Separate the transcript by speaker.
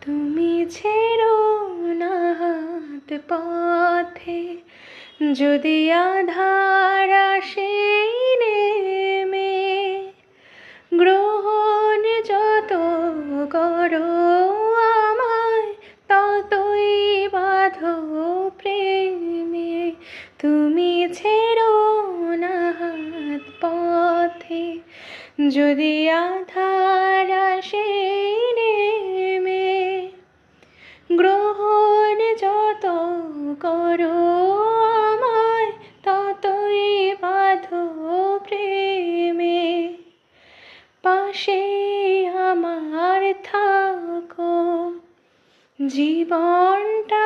Speaker 1: তুমি ছেড়ো না হাত পথে, যদি আধার আসে নেমে, গ্রহণ যত করো আমায়, ততই বাঁধো প্রেমে। তুমি ছেড়ো না হাত পথে, যদি আধার আসে নেমে, গ্রহণ যত করো আমায়, ততই বাঁধো প্রেমে। পাশে আমার থাকো, জীবনটা